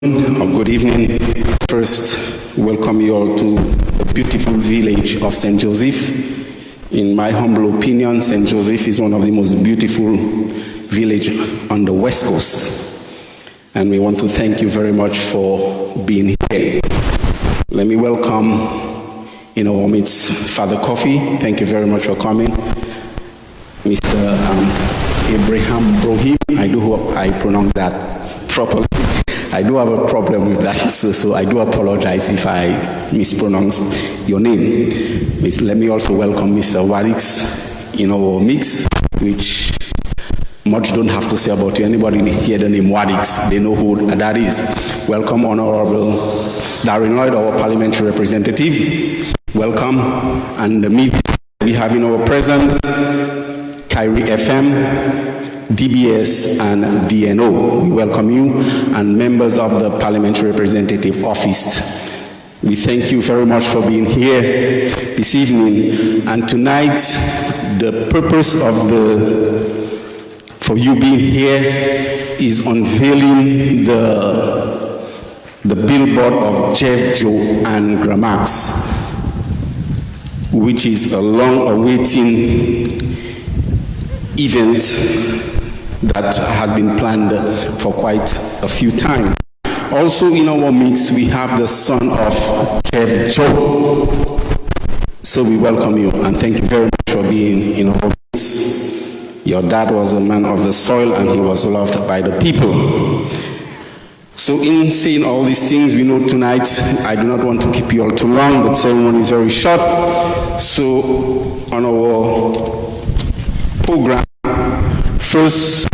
Or good evening. First, welcome you all to the beautiful village of St. Joseph. In my humble opinion, St. Joseph is one of the most beautiful villages on the West Coast. And we want to thank you very much for being here. Let me welcome in our midst Father Coffee. Thank you very much for coming. Mr. Abraham Brohim. I do hope I pronounced that properly. I do have a problem with that, so I do apologize if I mispronounced your name. Let me also welcome Mr. Wadix in our mix, which much don't have to say about you. Anybody hear the name Wadix, they know who that is. Welcome, Honorable Darren Lloyd, our parliamentary representative. Welcome. And the media we have in our present, Kyrie FM, DBS and DNO. We welcome you and members of the Parliamentary Representative Office. We thank you very much for being here this evening. And tonight, the purpose for you being here is unveiling the billboard of Jeff, Joe and Grammacks, which is a long-awaiting event that has been planned for quite a few times. Also in our mix, we have the son of Jeff Joe. So we welcome you and thank you very much for being in our midst. Your dad was a man of the soil and he was loved by the people. So in saying all these things, we know tonight, I do not want to keep you all too long. The ceremony is very short. So on our program, first,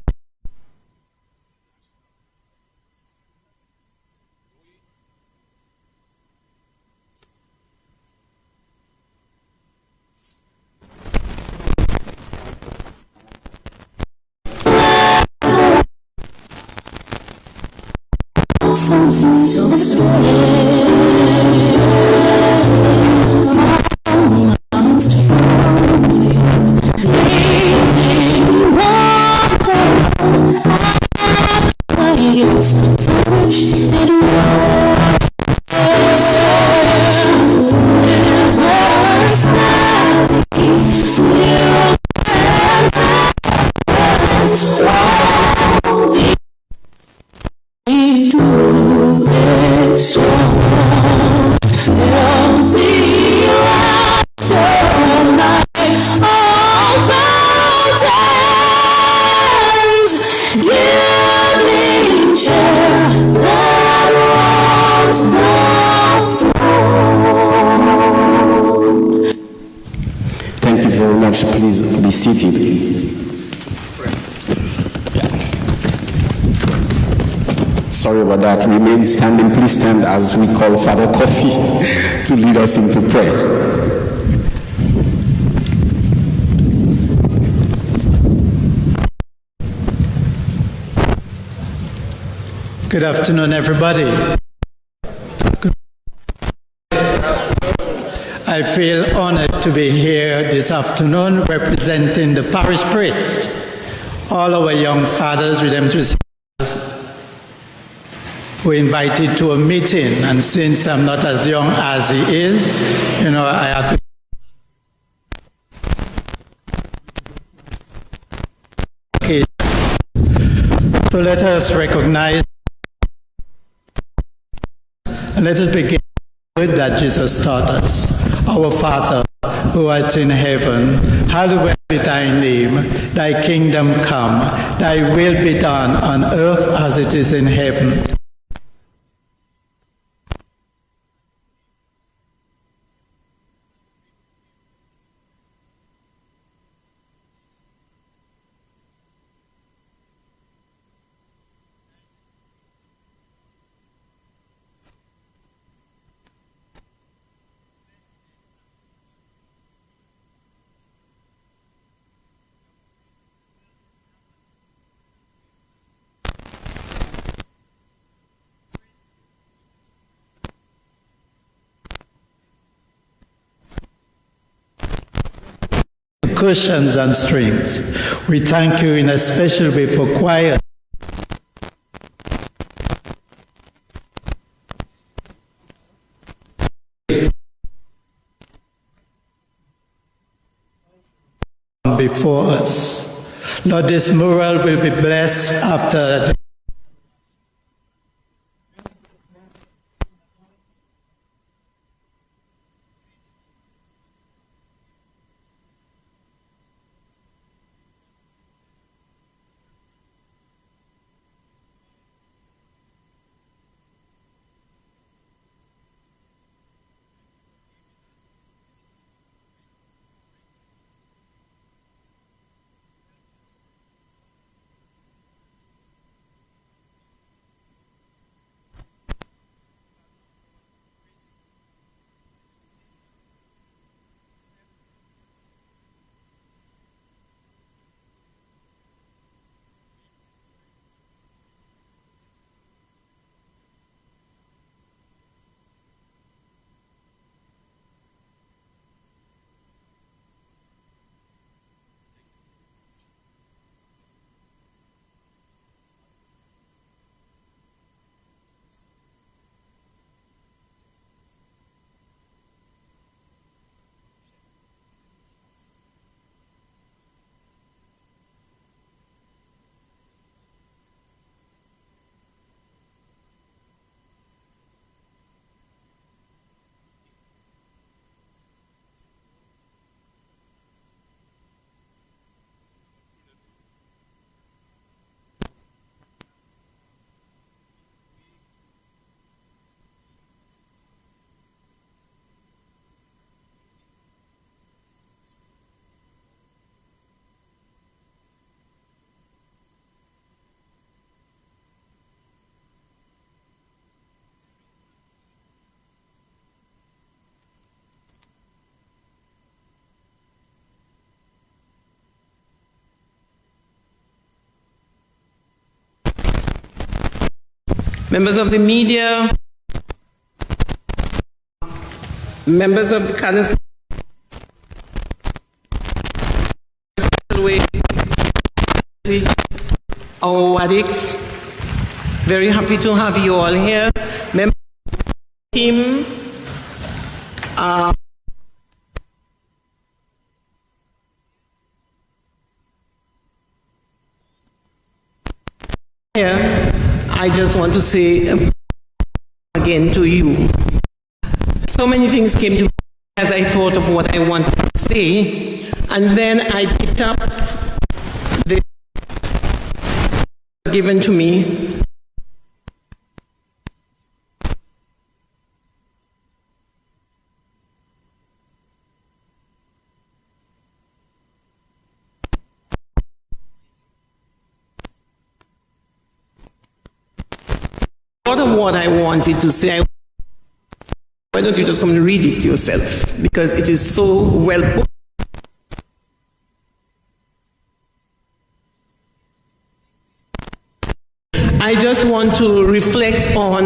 please be seated. Sorry about that. Remain standing. Please stand as we call Father Coffee to lead us into prayer. Good afternoon, everybody. I feel honored to be here this afternoon representing the parish priest, all our young fathers, redemptorists, who invited to a meeting. And since I'm not as young as he is, I have to. So let us recognize and let us begin with that Jesus taught us. Our Father, who art in heaven, hallowed be thy name. Thy kingdom come, thy will be done on earth as it is in heaven. Cushions and strings. We thank you in a special way for choir before us. Lord, this mural will be blessed after the members of the media, members of the council, our addicts, very happy to have you all here. Members of the team, here, I just want to say again to you. So many things came to me as I thought of what I wanted to say, and then I picked up the given to me. Part of what I wanted to say, why don't you just come and read it yourself? Because it is so well put. I just want to reflect on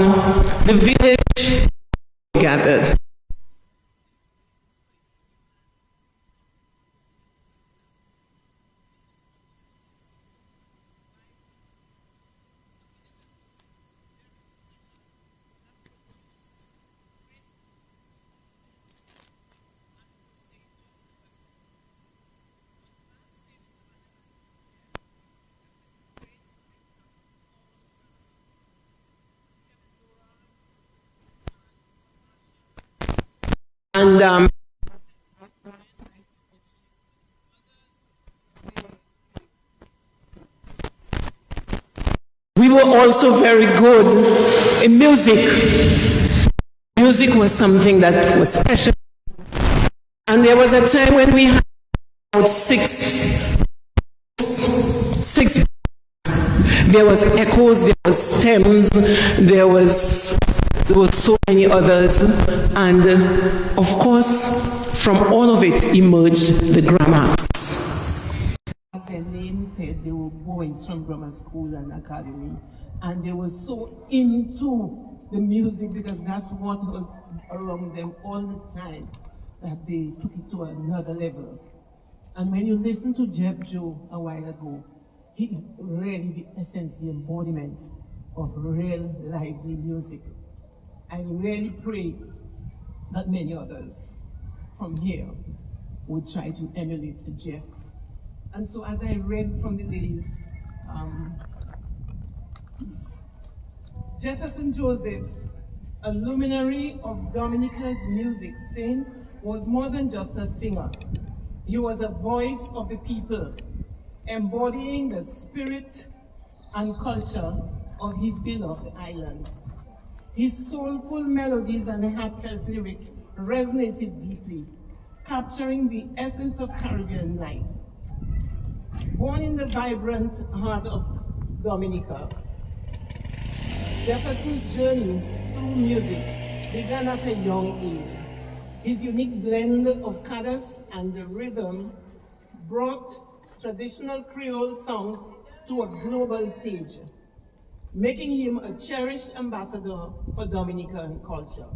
the village gathered. And we were also very good in music. Music was something that was special. And there was a time when we had about six. There was echoes, there was stems, there was so many others, and of course, from all of it emerged the Grammacks. Their name said they were boys from grammar school and academy, and they were so into the music because that's what was around them all the time that they took it to another level. And when you listen to Jeff Joe a while ago, he is really the essence, the embodiment of real lively music. I really pray that many others from here would try to emulate Jeff And so as I read from the day's piece, Jefferson Joseph, a luminary of Dominica's music scene, was more than just a singer. He was a voice of the people, embodying the spirit and culture of his beloved island. His soulful melodies and heartfelt lyrics resonated deeply, capturing the essence of Caribbean life. Born in the vibrant heart of Dominica, Jefferson's journey through music began at a young age. His unique blend of cadence and rhythm brought traditional Creole songs to a global stage, making him a cherished ambassador for Dominican culture.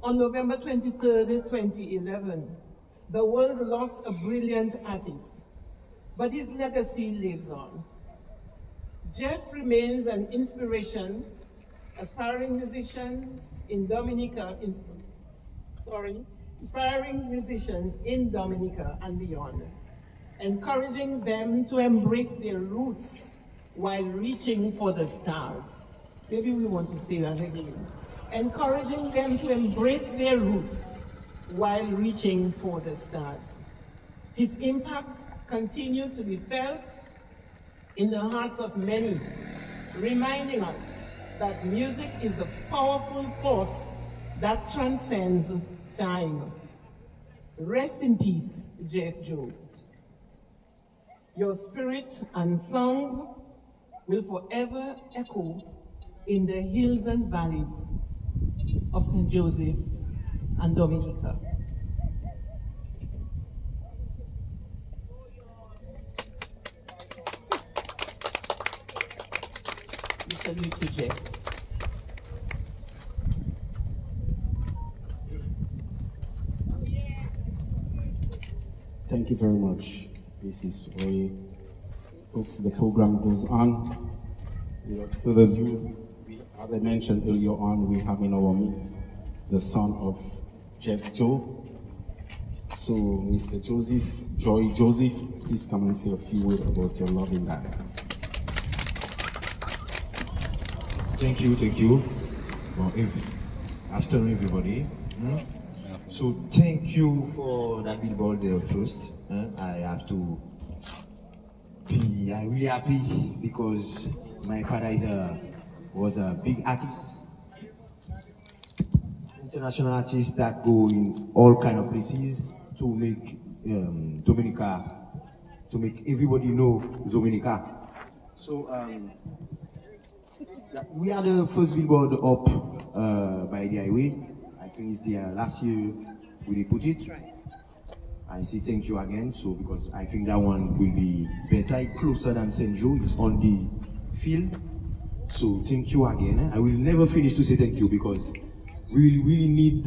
On November 23, 2011, the world lost a brilliant artist, but his legacy lives on. Jeff remains an inspiration, inspiring musicians in Dominica and beyond, encouraging them to embrace their roots while reaching for the stars. Maybe we want to say that again. Encouraging them to embrace their roots while reaching for the stars. His impact continues to be felt in the hearts of many, reminding us that music is the powerful force that transcends time. Rest in peace, Jeff Joe. Your spirit and songs will forever echo in the hills and valleys of St. Joseph and Dominica. We salute you, Jeff. Thank you very much, Mrs. Oye. Folks, the program goes on. Without further ado, as I mentioned earlier on, we have in our midst the son of Jeff Joe. So, Mr. Joseph, Joy Joseph, please come and say a few words about your loving dad. Thank you. Well, afternoon, everybody. So thank you for that billboard first. I'm really happy because my father was a big artist, international artist that go in all kind of places to make Dominica, to make everybody know Dominica. So we are the first billboard up by the highway. I think it's the last year we put it. I say thank you again, so because I think that one will be better, closer than St. Joe. It's on the field. So thank you again. I will never finish to say thank you because we really need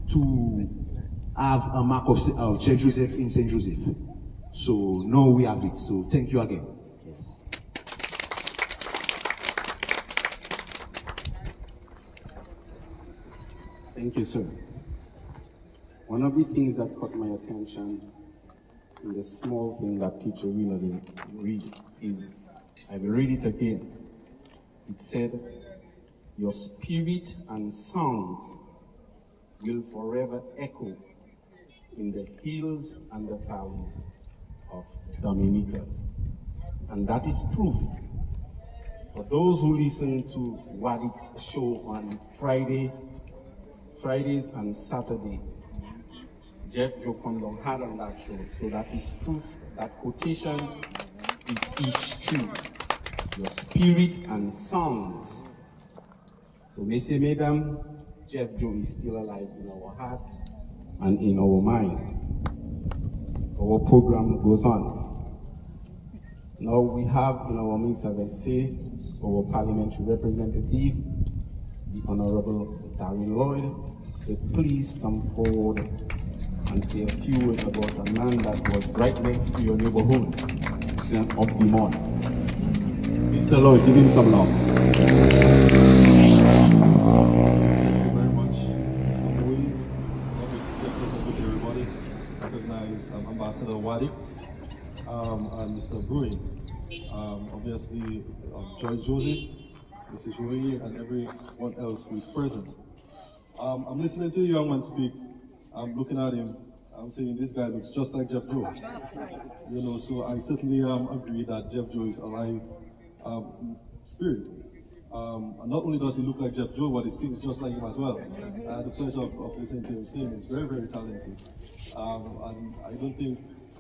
to have a mark of St. Joseph in St. Joseph. So now we have it. So thank you again. Yes. Thank you, sir. One of the things that caught my attention in the small thing that teacher Wheeler didn't read is, I will read it again. It said, your spirit and songs will forever echo in the hills and the valleys of Dominica. And that is proof. For those who listen to Wadik's show on Fridays and Saturday, Jeff Joe Condon had on that show, so that is proof that quotation it is true. Your spirit and songs. So, messieurs, mesdames, Jeff Joe is still alive in our hearts and in our mind. Our program goes on. Now we have in our midst, as I say, our parliamentary representative, the Honorable Darren Lloyd. So please come forward and say a few words about a man that was right next to your neighborhood, of the month. Mr. Lloyd, give him some love. Thank you very much, Mr. Moise. Lovely to see a closer look at everybody. Recognize Ambassador Wadix and Mr. Brewing. Obviously, George Joseph, Mrs. Roy, and everyone else who is present. I'm listening to the young man speak. I'm looking at him. I'm saying this guy looks just like Jeff Joe. You know, so I certainly agree that Jeff Joe is alive spirit. And not only does he look like Jeff Joe, but he sings just like him as well. I had the pleasure of listening to him sing. He's very, very talented. And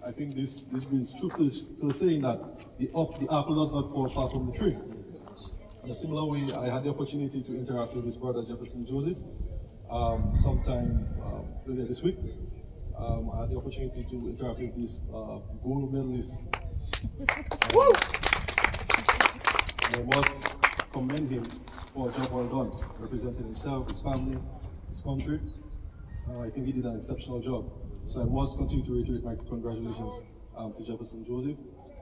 I think this brings truth to the saying that the apple does not fall far from the tree. In a similar way, I had the opportunity to interact with his brother Jefferson Joseph sometime earlier this week. I had the opportunity to interact with this gold medalist. I must commend him for a job well done, representing himself, his family, his country. I think he did an exceptional job. So I must continue to reiterate my congratulations to Jefferson Joseph.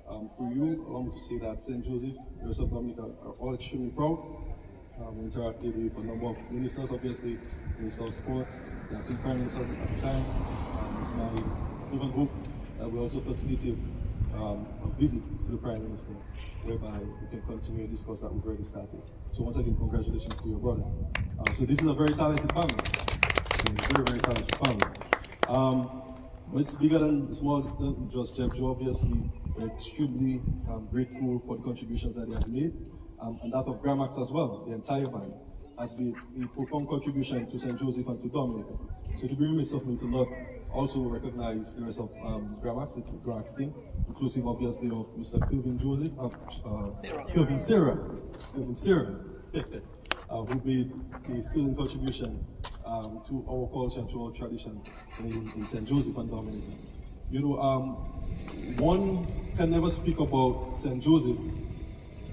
For you, allow me to say that St. Joseph, the rest of Dominica are all extremely proud. We interacted with a number of ministers, obviously, Minister of Sports, the acting Prime Minister at the time. It's my even hope that we also facilitate a visit to the Prime Minister, whereby we can continue a discourse that we've already started. So once again, congratulations to your brother. So this is a very talented family, very, very talented family. But it's bigger than small than just Jeff Joe, obviously. We're extremely grateful for the contributions that he has made, and that of Grammacks as well. The entire band has been a profound contribution to St. Joseph and to Dominica. So to be remiss of me to not also recognize the rest of Grammacks, the Grammacks team, inclusive obviously of Mr. Kelvin Joseph, Kelvin Sarah, who made a sterling contribution to our culture and to our tradition in St. Joseph and Dominica. You know, one can never speak about St. Joseph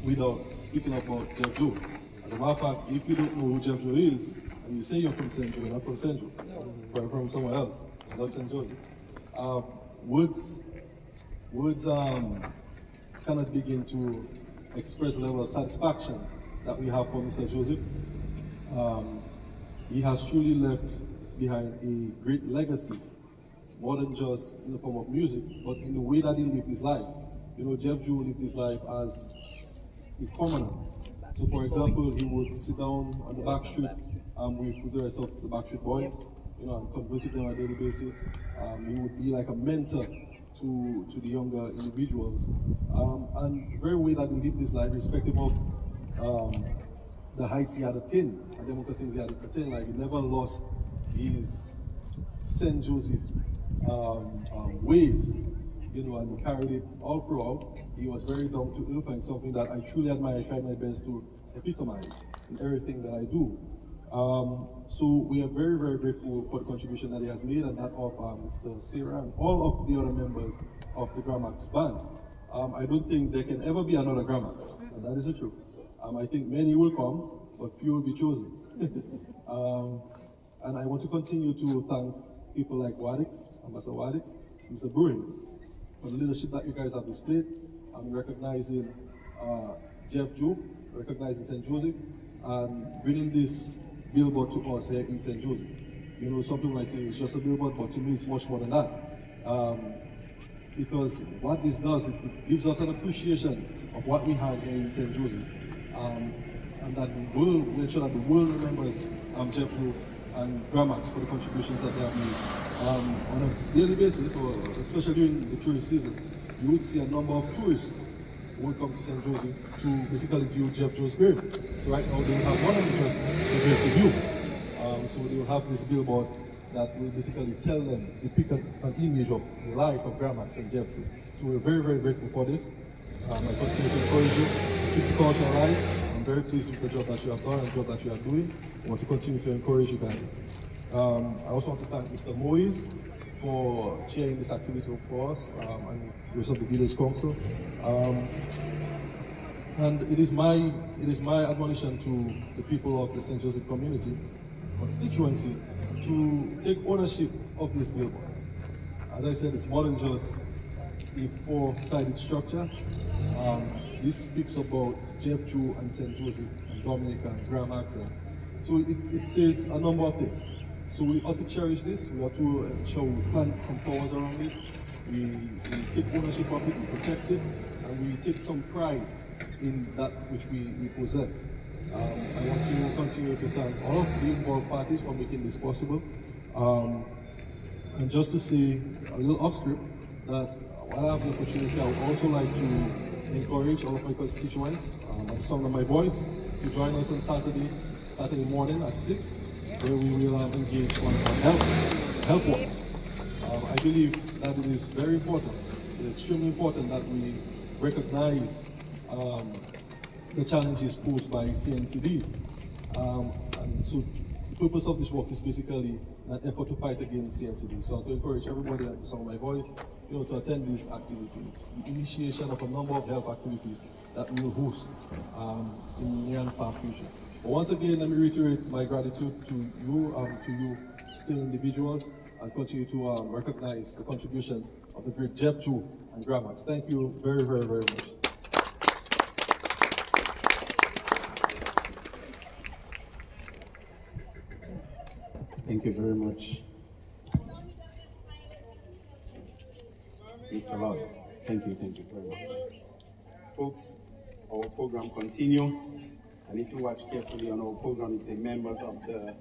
without speaking about Jeff Joe. As a matter of fact, if you don't know who Jeff Joe is, and you say you're from St. Joe, you're not from St. Joe, you're from somewhere else, not St. Joseph. Words cannot begin to express the level of satisfaction that we have for Mr. Joseph. He has truly left behind a great legacy, more than just in the form of music, but in the way that he lived his life. You know, Jeff Joe lived his life as a commoner. So for example, he would sit down on the back street with the rest of the Backstreet Boys, you know, and converse with them on a daily basis. He would be like a mentor to the younger individuals. And the very way that he lived his life, irrespective of the heights he had attained, and the amount of things he had attained, like he never lost his St. Joseph ways, you know, and he carried it all throughout. He was very down to earth, and something that I truly admire. I tried my best to epitomize in everything that I do. So we are very, very grateful for the contribution that he has made, and that of Mr. Sarah and all of the other members of the Grammacks band. I don't think there can ever be another Grammacks, and that is the truth. I think many will come, but few will be chosen. And I want to continue to thank people like Wadix, Ambassador Wadix, Mr. Brewing, for the leadership that you guys have displayed. I'm recognizing Jeff Joe, recognizing St. Joseph, and bringing this billboard to us here in St. Joseph. You know, some people might say it's just a billboard, but to me it's much more than that. Because what this does, it gives us an appreciation of what we have here in St. Joseph. And that we will make sure that the world remembers Jeff Joe and Grammacks for the contributions that they have made. On a daily basis, or especially during the tourist season, you would see a number of tourists who will come to St. Joseph to basically view Jeff Joe's grave. So right now they will have more than just the grave to view. So they will have this billboard that will basically tell them, depict an image of the life of Grammacks and Jeff Joe. So we're very, very grateful for this. I continue to encourage you, keep the culture alive. I'm very pleased with the job that you have done and the job that you are doing. I want to continue to encourage you guys. I also want to thank Mr. Moise for chairing this activity for us and the rest of the village council. And it is my admonition to the people of the St. Joseph community, constituency, to take ownership of this billboard. As I said, it's more than just a four-sided structure. This speaks about Jeff Joe and St. Joseph and Dominica and Grammacks. So it says a number of things. So we ought to cherish this. We ought to ensure we plant some flowers around this. we take ownership of it, we protect it, and we take some pride in that which we possess. I want to continue to thank all of the involved parties for making this possible. And just to say a little off script, that while I have the opportunity, I would also like to encourage all of my constituents at the sound of my voice to join us on Saturday morning at 6, where we will engage on health work. I believe that it is very important, extremely important that we recognize the challenges posed by CNCDs. And so the purpose of this work is basically an effort to fight against CNCDs. So to encourage everybody at the sound of my voice, to attend this activity. It's the initiation of a number of health activities that we will host in the near and far future. But once again, let me reiterate my gratitude to you still individuals, and continue to recognize the contributions of the great Jeff Joe and Grammacks. Thank you very, very, very much. Thank you very much, Mr. Lord. Thank you very much. Folks, our program continue, and if you watch carefully on our program, it's a members of the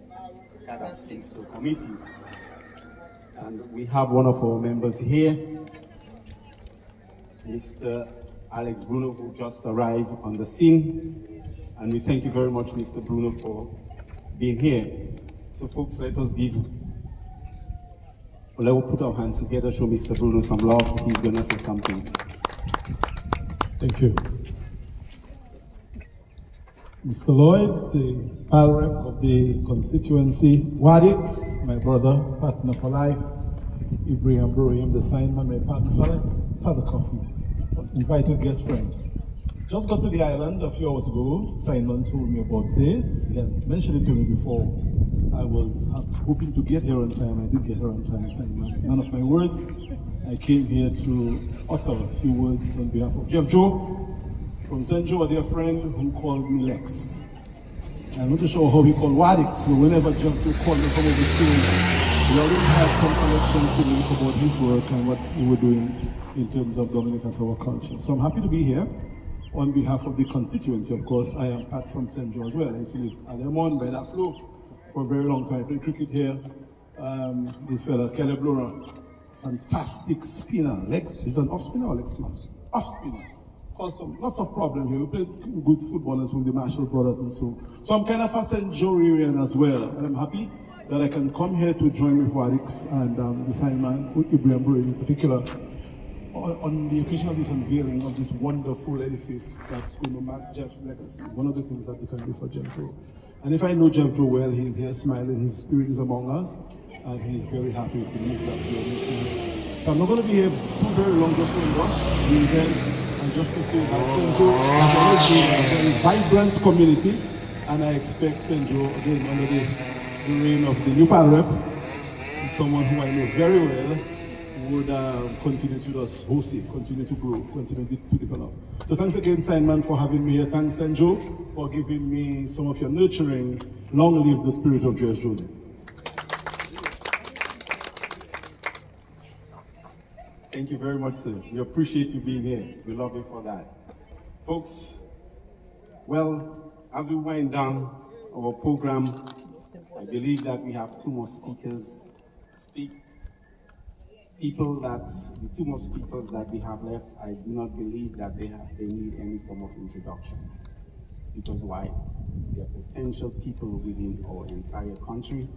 Grammacks committee. And we have one of our members here, Mr. Alex Bruno, who just arrived on the scene. And we thank you very much, Mr. Bruno, for being here. So folks, let's put our hands together, show Mr. Bruno some love. He's gonna say something. Thank you. Mr. Lloyd, the pal rep of the constituency, Wadix, my brother, partner for life, Ibrahim Brahim, the signman, my partner for life, Father Coffee, invited guest friends. Just got to the island a few hours ago. Simon told me about this. He had mentioned it to me before. I was hoping to get here on time. I did get here on time, Simon. None of my words. I came here to utter a few words on behalf of Jeff Joe from St. Joe, a dear friend who called me Lex. I'm not sure how he called Wadix, so whenever Jeff Joe called me from overseas, we already had some connections to me about his work and what he was doing in terms of Dominican our culture. So I'm happy to be here. On behalf of the constituency, of course, I am Pat from St. Joe as well. I used to live at Lemon by that flow for a very long time. I played cricket here. This fella, Kelly Blora, fantastic spinner. He's an off spinner or leg spinner? Off spinner. Caused lots of problems here. We played good footballers with the Marshall brothers and so. So I'm kind of a St. Joe-ian as well. And I'm happy that I can come here to join with Wadix and the signman, Ibrahim Brahim in particular, on the occasion of this unveiling of this wonderful edifice that's going to mark Jeff's legacy. One of the things that we can do for Jeff Joe. And if I know Jeff Joe well, he's here smiling, his spirit is among us, and he's very happy with the move that we are making. So I'm not going to be here too very long, just to rush the event, and just to say that St. Joe has always been a very vibrant community, and I expect St. Joe, again, under the reign of the new pal rep, someone who I know very well, would continue to just host it, continue to grow, continue to develop. So thanks again, Signman, for having me here. Thanks, St. Joe, for giving me some of your nurturing. Long live the spirit of J.S. Joseph. Thank you very much, sir. We appreciate you being here. We love you for that. Folks, well, as we wind down our program, I believe that we have two more speakers speak. The two more speakers that we have left, I do not believe that they need any form of introduction. Because why? They are potential people within our entire country,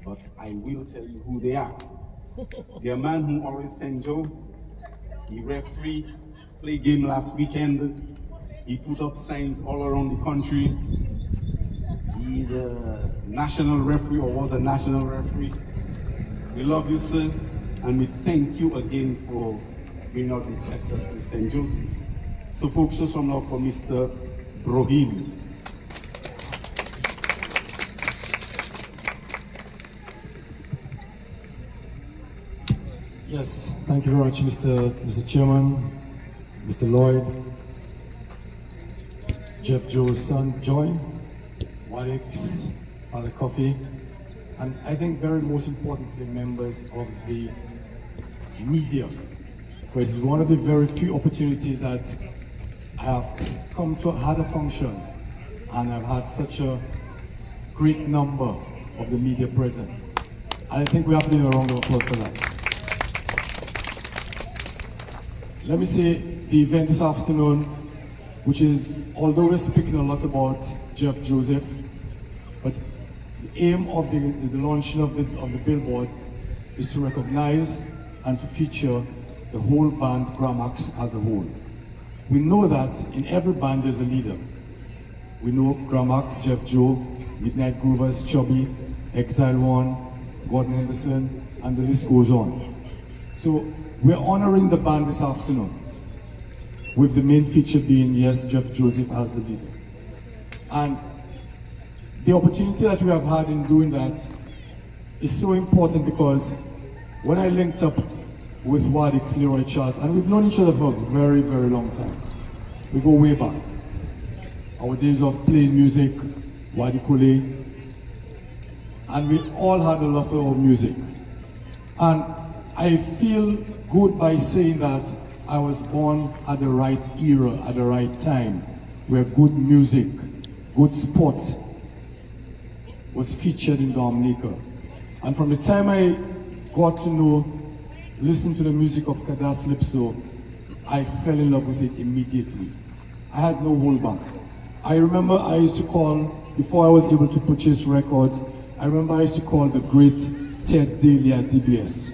but I will tell you who they are. The man who always St. Joe, he referee, played game last weekend, he put up signs all around the country. He's a national referee, or was a national referee. We love you, sir. And we thank you again for bringing out the gesture to St. Joseph. So folks, show some love for Mr. Brahim. Yes, thank you very much, Mr. Chairman, Mr. Lloyd, Jeff Joe's son, Joy, Wadix, Father Coffee, and I think very most importantly, members of the media. Because it's one of the very few opportunities that I have come to had a function, and I've had such a great number of the media present. And I think we have to give a round of applause for that. Let me say the event this afternoon, which is, although we're speaking a lot about Jeff Joseph, but the aim of the launching of the billboard is to recognize and to feature the whole band Grammacks as a whole. We know that in every band there's a leader. We know Grammacks, Jeff Joe, Midnight Groovers, Chubby, Exile One, Gordon Henderson, and the list goes on. So we're honoring the band this afternoon, with the main feature being, yes, Jeff Joseph as the leader. And the opportunity that we have had in doing that is so important, because when I linked up with Wadix, Leroy Charles, and we've known each other for a very, very long time. We go way back. Our days of playing music, Wadikule, and we all had a love for music. And I feel good by saying that I was born at the right era, at the right time, where good music, good sports was featured in Dominica. And from the time I got to know, listen to the music of Kadas Lipso, I fell in love with it immediately. I had no hold back. I remember I used to call, before I was able to purchase records, I remember I used to call the great Ted Daly at DBS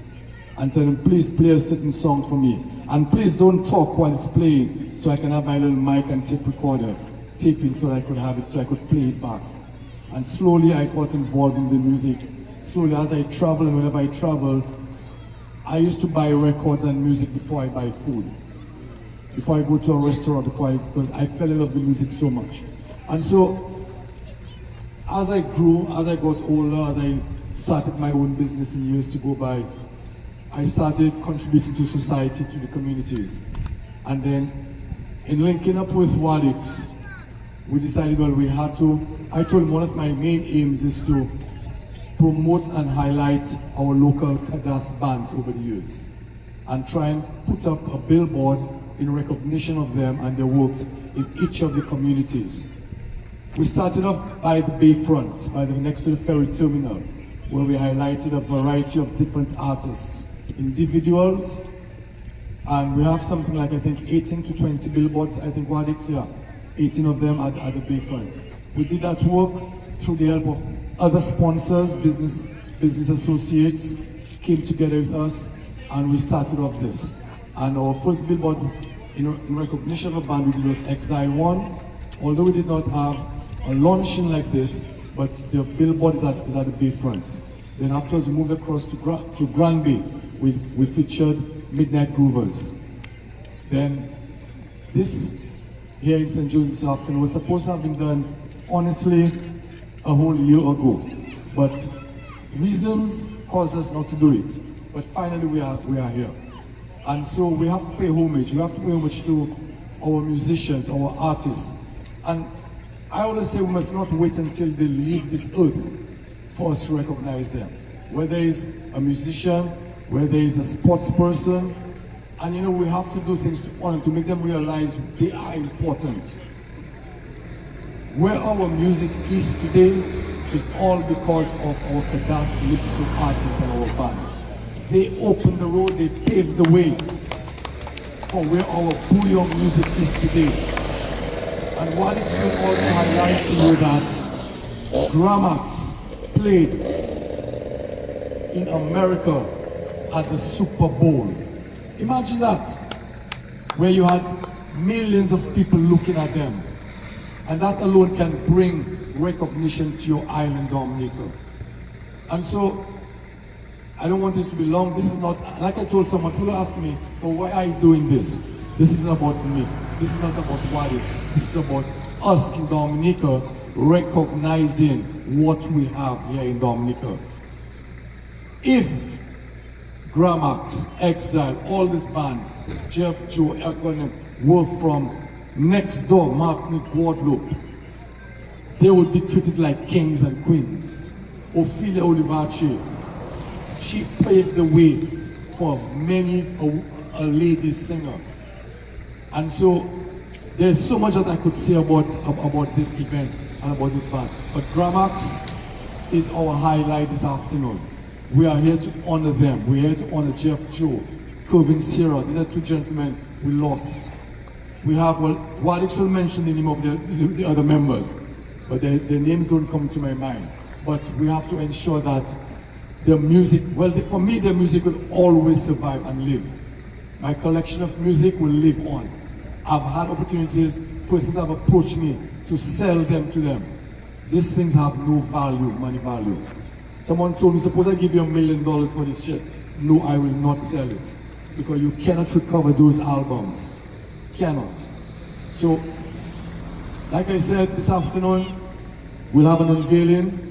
and tell him, please play a certain song for me. And please don't talk while it's playing, so I can have my little mic and tape recorder taping so that I could have it, so I could play it back. And slowly I got involved in the music. Slowly, as I travel, and whenever I travel, I used to buy records and music before I buy food. Before I go to a restaurant, because I fell in love with music so much. And so, as I grew, as I got older, as I started my own business in years to go by, I started contributing to society, to the communities. And then, in linking up with Wadix, we decided, well, we had to, I told him one of my main aims is to promote and highlight our local Kadas bands over the years, and try and put up a billboard in recognition of them and their works in each of the communities. We started off by the bayfront, next to the ferry terminal, where we highlighted a variety of different artists, individuals, and we have something like, I think, 18 to 20 billboards, I think, Wadix, yeah, 18 of them at the bayfront. We did that work through the help of other sponsors, business associates came together with us, and we started off this. And our first billboard in recognition of a band we did was Exile One. Although we did not have a launching like this, but the billboard is at the bayfront. Then afterwards we moved across to Granby. We featured Midnight Groovers. Then this here in St. Joseph's afternoon was supposed to have been done, honestly, a whole year ago, but reasons caused us not to do it. But finally we are here. And so we have to pay homage. We have to pay homage to our musicians, our artists. And I always say we must not wait until they leave this earth for us to recognize them. Whether it's a musician, whether it's a sports person, and you know, we have to do things to honor, to make them realize they are important. Where our music is today is all because of our Kadas Lipso artists and our bands. They opened the road, they paved the way for where our bouillon music is today. And Wadix will also highlight to you that Grammacks played in America at the Super Bowl. Imagine that, where you had millions of people looking at them. And that alone can bring recognition to your island, Dominica. And so, I don't want this to be long. This is not, like I told someone, people ask me, oh, why are you doing this? This isn't about me. This is not about Wadix. This is about us in Dominica recognizing what we have here in Dominica. If Grammacks, Exile, all these bands, Jeff, Joe, Elton, were from next door, Martinique, Guadeloupe, they would be treated like kings and queens. Ophelia Olivache, she paved the way for many a lady singer. And so there's so much that I could say about this event and about this band. But Grammacks is our highlight this afternoon. We are here to honor them. We're here to honor Jeff Joe, Kevin Sierra. These are two gentlemen we lost. We have, well, Wadix will mention the name of the other members, but their names don't come to my mind. But we have to ensure that their music, well, for me, their music will always survive and live. My collection of music will live on. I've had opportunities, persons have approached me to sell them to them. These things have no value, money value. Someone told me, suppose I give you $1 million for this shit. No, I will not sell it. Because you cannot recover those albums. Cannot. So, like I said, this afternoon, we'll have an unveiling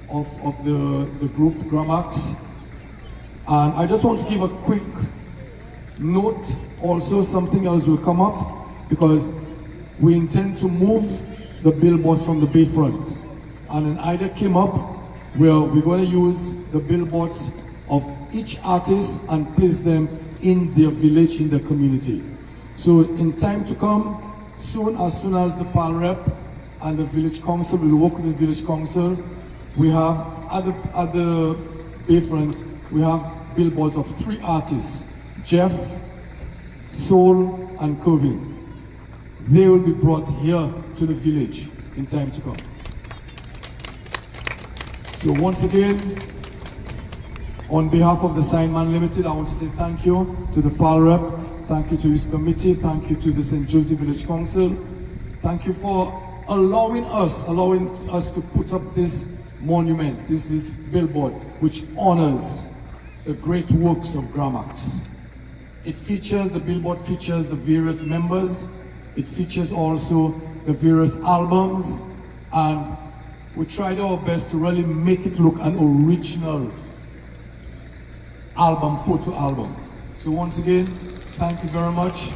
of the group Grammacks. And I just want to give a quick note. Also, something else will come up because we intend to move the billboards from the bayfront. And an idea came up where we're going to use the billboards of each artist and place them in their village, in their community. So in time to come, as soon as the PAL rep and the village council will work with the village council, we have at the bayfront, we have billboards of 3 artists, Jeff, Soul, and Kevin. They will be brought here to the village in time to come. So once again, on behalf of the Signman Limited, I want to say thank you to the PAL rep, thank you to his committee, thank you to the St. Joseph Village Council. Thank you for allowing us to put up this monument, this billboard, which honors the great works of Grammacks. The billboard features the various members, it features also the various albums, and we tried our best to really make it look an original album, photo album. So once again, thank you very much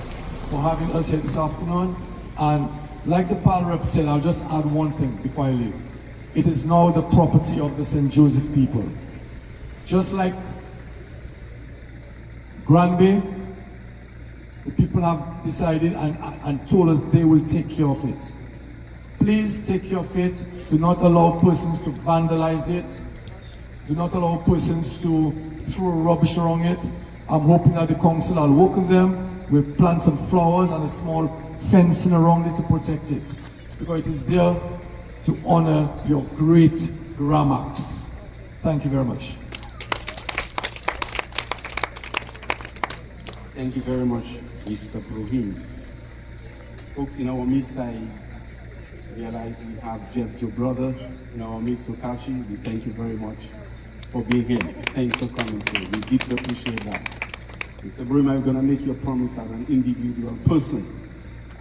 for having us here this afternoon. And like the PAL rep said, I'll just add one thing before I leave. It is now the property of the St. Joseph people. Just like Granby, the people have decided and told us they will take care of it. Please take care of it. Do not allow persons to vandalize it. Do not allow persons to throw rubbish around it. I'm hoping that the council will work with them. We'll plant some flowers and a small fencing around it to protect it. Because it is there to honor your great Grammacks. Thank you very much. Thank you very much, Mr. Brohim. Folks, in our midst, I realize we have Jeff, your brother, in our midst, Sokachi. We thank you very much for being here. Thanks for coming, sir. We deeply appreciate that. Mr. Brohim, I'm going to make you a promise as an individual person.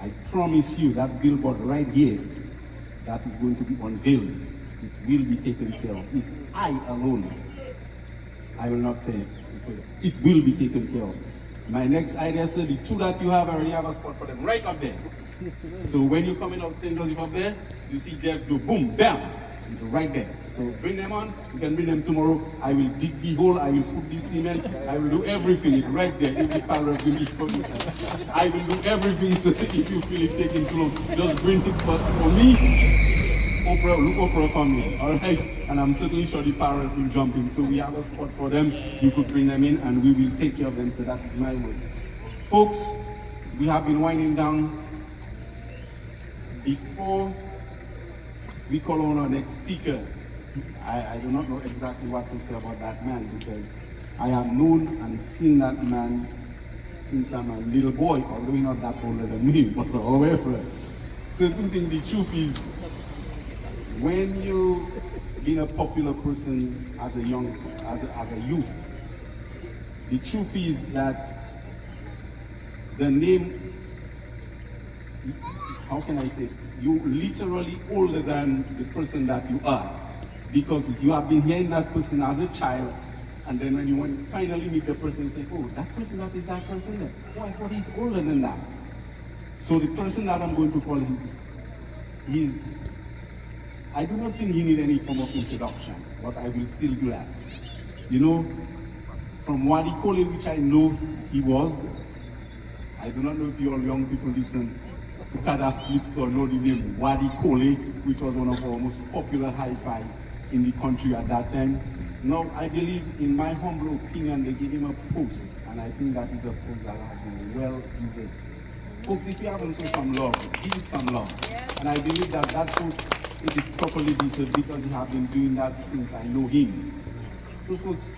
I promise you that billboard right here, that is going to be unveiled. It will be taken care of. It's I alone. I will not say it. It will be taken care of. My next idea, sir, the 2 that you have, I already have a spot for them right up there. So when you're coming out St. Joseph up there, you see Jeff do boom, bam, it's right there. So bring them on, you can bring them tomorrow. I will dig the hole, I will put the cement, I will do everything. It's right there. If the power of me permission, I will do everything. So if you feel it taking too long, just bring it. But for me, Oprah coming, all right? And I'm certainly sure the parent will jump in. So we have a spot for them. You could bring them in and we will take care of them. So that is my way. Folks, we have been winding down. Before we call on our next speaker, I do not know exactly what to say about that man because I have known and seen that man since I'm a little boy, although he's not that older than me, but however, certain thing, the truth is, when you being a popular person as a youth, the truth is that the name, how can I say, you literally older than the person that you are, because you have been hearing that person as a child, and then when you finally meet the person, you say, oh, that person, that is that person there. Oh, I thought he's older than that. So the person that I'm going to call is I do not think he needs any form of introduction, but I will still do that. You know, from Wadi Kole, which I know he was. I do not know if you all young people listen to Kada Slips or know the name Wadi Kole, which was one of our most popular hi-fi in the country at that time. Now, I believe, in my humble opinion, they gave him a post, and I think that is a post that has been well deserved. Folks, if you haven't shown some love, give it some love. And I believe that that post, it is properly deserved because he has been doing that since I know him. So folks,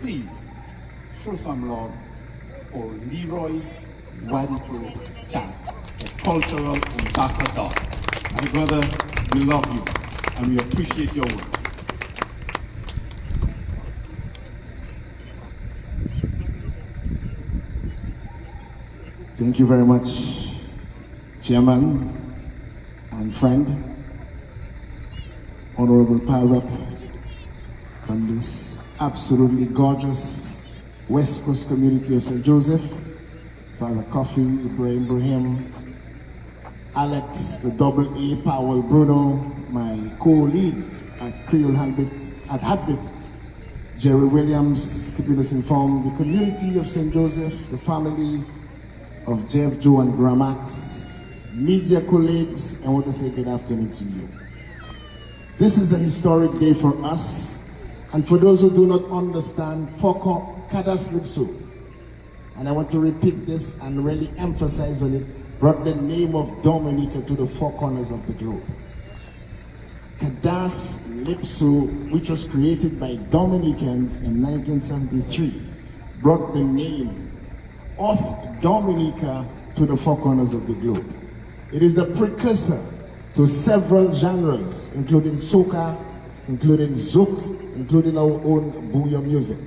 please, show some love for Leroy Wadiko Charles, a cultural ambassador. My brother, we love you and we appreciate your work. Thank you very much, Chairman and friend, Honorable Pal Rep from this absolutely gorgeous West Coast community of St. Joseph, Father Coffee, Ibrahim, Alex, the double A, Powell Bruno, my co-lead at Creole Habit, Jerry Williams, keeping us informed, the community of St. Joseph, the family of Jeff, Joe, and Grammacks, media colleagues, I want to say good afternoon to you. This is a historic day for us, and for those who do not understand, Foko Kada Slipso, and I want to repeat this and really emphasize on it, brought the name of Dominica to the four corners of the globe. Kadas Lipso, which was created by Dominicans in 1973, brought the name of Dominica to the four corners of the globe. It is the precursor to several genres, including soca, including zouk, including our own bouyon music.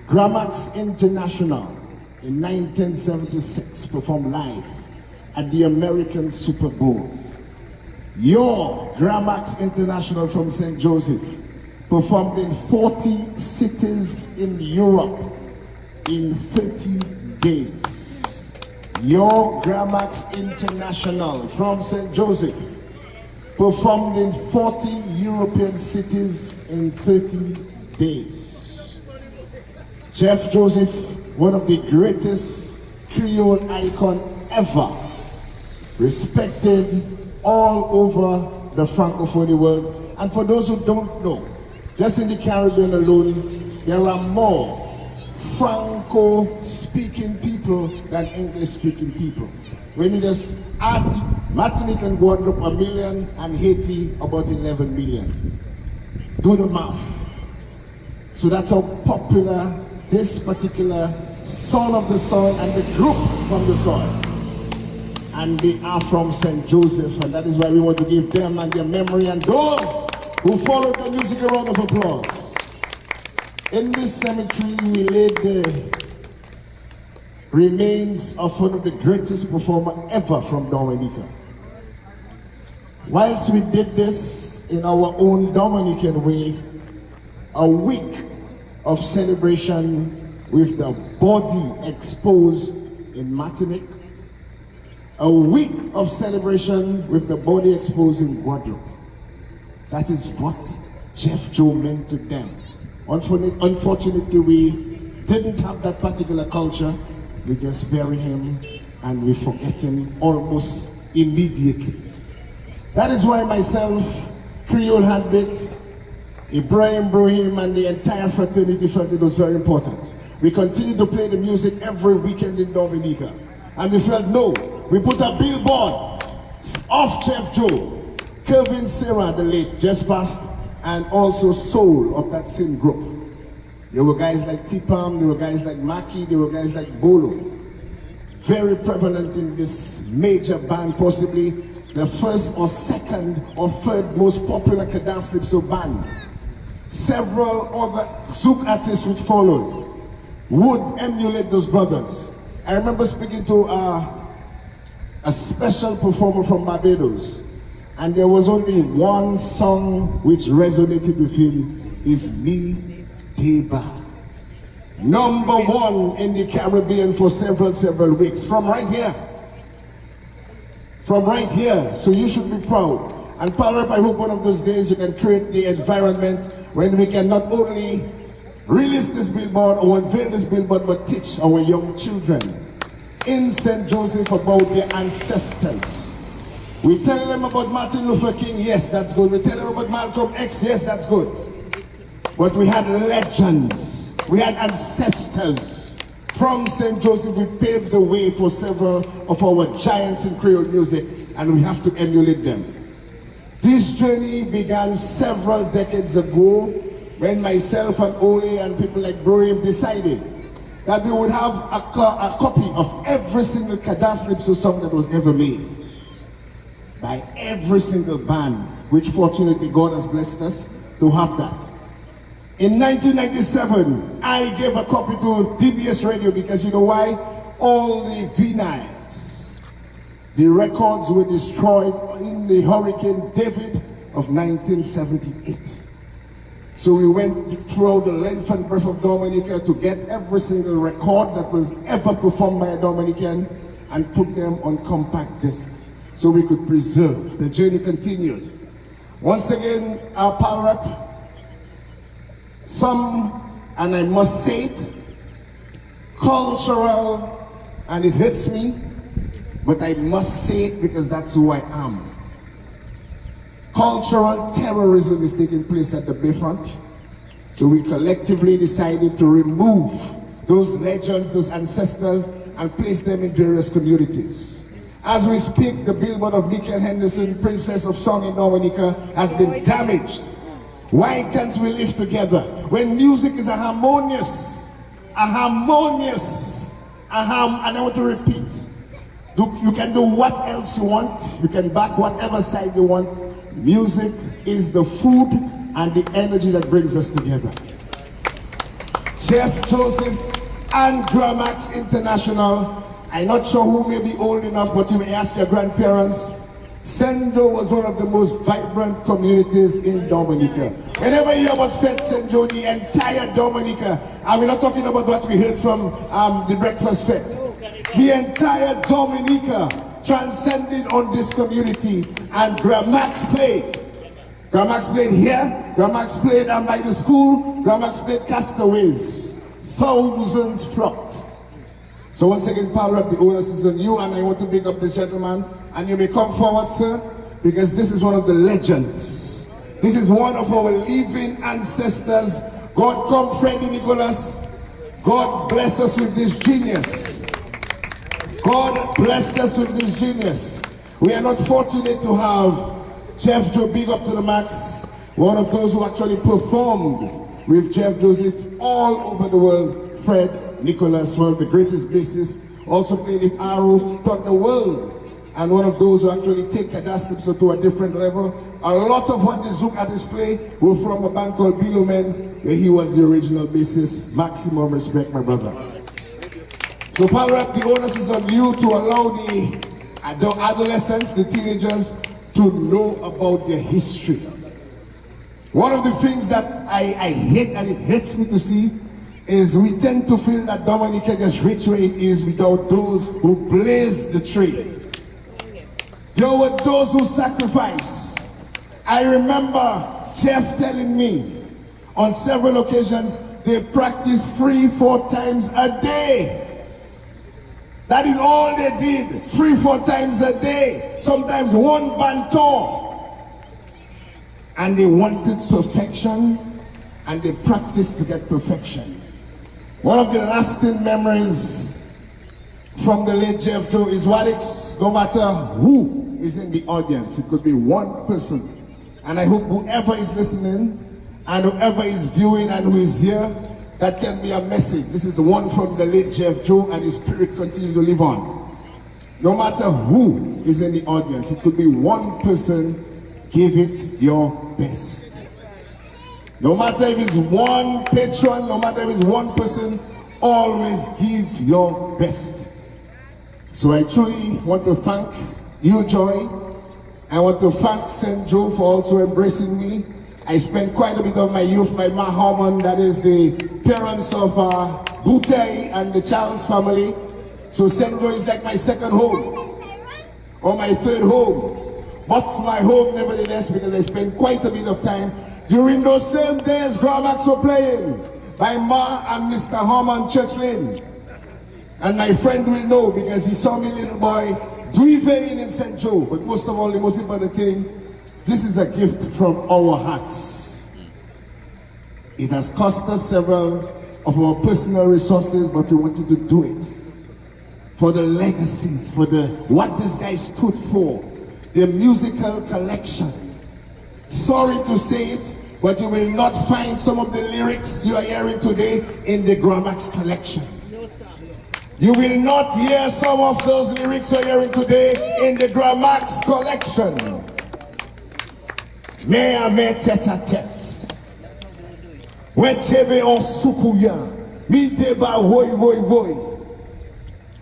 Grammacks International in 1976 performed live at the American Super Bowl. Your Grammacks International from St. Joseph performed in 40 cities in Europe in 30 days. Your Grammacks International from St. Joseph performed in 40 European cities in 30 days. Jeff Joseph, one of the greatest Creole icon ever, respected all over the Francophone world. And for those who don't know, just in the Caribbean alone, there are more Franco-speaking people than English-speaking people. When you just add Martinique and Guadeloupe 1 million and Haiti about 11 million. Do the math. So that's how popular this particular Son of the Soil and the group from the soil. And they are from St. Joseph, and that is why we want to give them and their memory and those who followed the music a round of applause. In this cemetery, we laid the remains of one of the greatest performers ever from Dominica. Whilst we did this in our own Dominican way, a week of celebration with the body exposed in Martinique, a week of celebration with the body exposed in Guadeloupe. That is what Jeff Joe meant to them. Unfortunately, we didn't have that particular culture. We just bury him and we forget him almost immediately. That is why myself, Creole Habit, Ibrahim, and the entire fraternity felt it was very important. We continue to play the music every weekend in Dominica. And we felt, no, we put a billboard of Jeff Joe, Kevin Sarah, the late, just passed, and also Soul of that same group. There were guys like T-Palm, there were guys like Maki, there were guys like Bolo. Very prevalent in this major band, possibly the first or second or third most popular Kadas Lipso band. Several other Zouk artists which followed would emulate those brothers. I remember speaking to a special performer from Barbados, and there was only one song which resonated with him, is Me Deba. #1 in the Caribbean for several weeks, from right here. From right here, so you should be proud. And Power Up, I hope one of those days you can create the environment when we can not only release this billboard or unveil this billboard, but teach our young children in St. Joseph about their ancestors. We tell them about Martin Luther King, yes, that's good. We tell them about Malcolm X, yes, that's good. But we had legends, we had ancestors. From St. Joseph, we paved the way for several of our giants in Creole music, and we have to emulate them. This journey began several decades ago when myself and Ole and people like Brohim decided that we would have a copy of every single Cadaslypso song that was ever made by every single band, which fortunately God has blessed us to have that. In 1997, I gave a copy to DBS Radio because you know why? All the vinyls, the records were destroyed in the Hurricane David of 1978. So we went throughout the length and breadth of Dominica to get every single record that was ever performed by a Dominican and put them on compact disc so we could preserve. The journey continued. Once again, our power up, some, and I must say it, cultural, and it hurts me, but I must say it because that's who I am. Cultural terrorism is taking place at the Bayfront. So we collectively decided to remove those legends, those ancestors, and place them in various communities. As we speak, the billboard of Michael Henderson, Princess of Song in Dominica, has been damaged. Why can't we live together? When music is and I want to repeat, you can do what else you want, you can back whatever side you want. Music is the food and the energy that brings us together. Jeff Joseph and Grammacks International, I'm not sure who may be old enough, but you may ask your grandparents. Senjo was one of the most vibrant communities in Dominica. Whenever you hear about Fete Senjo, the entire Dominica, and we're not talking about what we heard from the Breakfast Fete. The entire Dominica transcended on this community, and Grammacks played. Grammacks played here, Grammacks played by the school, Grammacks played Castaways. Thousands flocked. So once again, power up, the onus is on you, and I want to big up this gentleman, and you may come forward, sir, because this is one of the legends. This is one of our living ancestors. God come, Freddie Nicholas. God bless us with this genius. God blessed us with this genius. We are not fortunate to have Jeff Joe, big up to the max, one of those who actually performed with Jeff Joseph all over the world. Fred Nicholas, one of the greatest bassists, also played with Aru, taught the world, and one of those who actually take Cadaslypso to a different level. A lot of what the Zouk artists play were from a band called Bilumen, where he was the original bassist. Maximum respect, my brother. So power up, the onus is on you to allow the adolescents, the teenagers, to know about their history. One of the things that I hate, and it hurts me to see, is we tend to feel that Dominica just rich where it is without those who blazed the trail. There were those who sacrificed. I remember Jeff telling me on several occasions they practiced 3-4 times a day. That is all they did, 3-4 times a day, sometimes one band tour. And they wanted perfection, and they practiced to get perfection. One of the lasting memories from the late Jeff Joe is Wadix, no matter who is in the audience, it could be one person. And I hope whoever is listening, and whoever is viewing and who is here, that can be a message. This is the one from the late Jeff Joe, and his spirit continues to live on. No matter who is in the audience, it could be one person, give it your best. No matter if it's one patron, no matter if it's one person, always give your best. So I truly want to thank you, Joy. I want to thank St. Joe for also embracing me. I spent quite a bit of my youth by Ma Harmon, that is the parents of Butei and the Charles family. So St. Joe is like my second home, or my third home. But my home nevertheless, because I spent quite a bit of time. During those same days, Grammacks were playing. by Ma and Mr. Harmon Churchlin. And my friend will know because he saw me little boy Unveiling in St. Joe. But most of all, the most important thing, this is a gift from our hearts. It has cost us several of our personal resources, but we wanted to do it for the legacies, for the what this guy stood for, the musical collection. Sorry to say it, but you will not find some of the lyrics you are hearing today in the Grammacks collection. You will not hear some of those lyrics you're hearing today in the Grammacks collection. Me a me tete a tete. Wechebe on sukuya. Mi deba woy.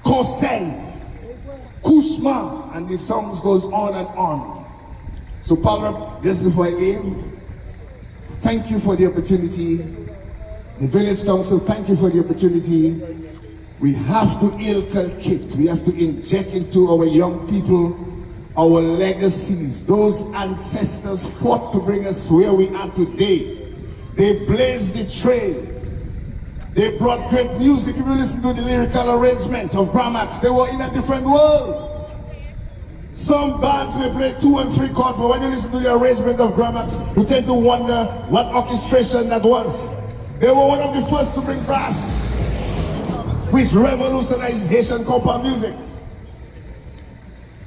Conseil. Kushma. And the songs goes on and on. So Paul, just before I leave, thank you for the opportunity. The Village Council, thank you for the opportunity. We have to inculcate, we have to inject into our young people our legacies. Those ancestors fought to bring us where we are today. They blazed the trail. They brought great music. If you listen to the lyrical arrangement of Grammacks, they were in a different world. Some bands may play 2 and 3 chords, but when you listen to the arrangement of Grammacks, you tend to wonder what orchestration that was. They were one of the first to bring brass, which revolutionized Haitian compa music.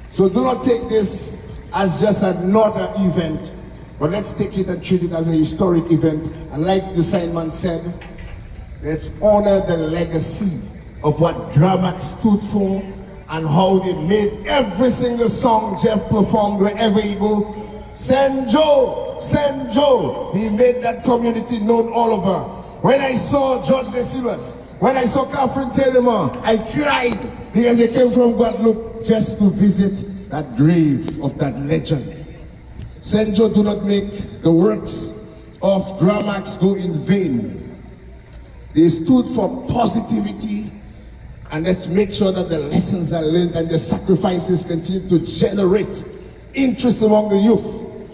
So do not take this as just another event, but let's take it and treat it as a historic event. And like the signman said, let's honor the legacy of what Grammacks stood for and how they made every single song Jeff performed wherever he go. St. Joe, he made that community known all over. When I saw George Decimus, when I saw Catherine Taylor, I cried because they came from Guadeloupe just to visit that grave of that legend. St. Joe do not make the works of Grammacks go in vain. They stood for positivity, and let's make sure that the lessons are learned and the sacrifices continue to generate interest among the youth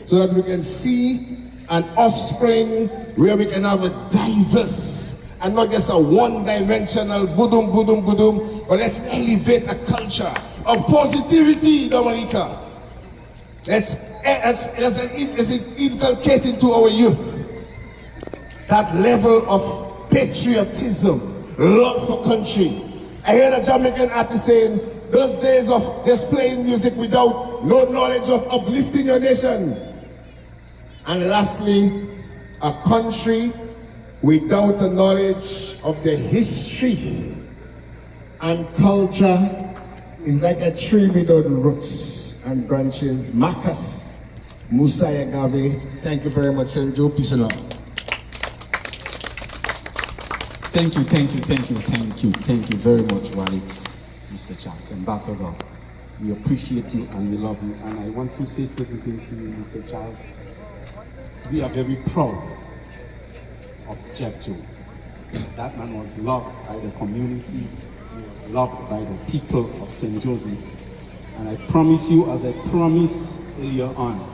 so that we can see an offspring where we can have a diverse and not just a one-dimensional budum, but let's elevate a culture of positivity, Dominica. Let's inculcate into our youth that level of patriotism, love for country. I heard a Jamaican artist saying, those days of just playing music without no knowledge of uplifting your nation. And lastly, a country without a knowledge of the history and culture is like a tree without roots and branches. Marcus Musa Agave, thank you very much, St. Joe. Peace and love. Thank you very much, Walid, Mr. Charles, Ambassador. We appreciate you and we love you. And I want to say certain things to you, Mr. Charles. We are very proud of Jeff Joe. That man was loved by the community, he was loved by the people of St. Joseph. And I promise you, as I promised earlier on,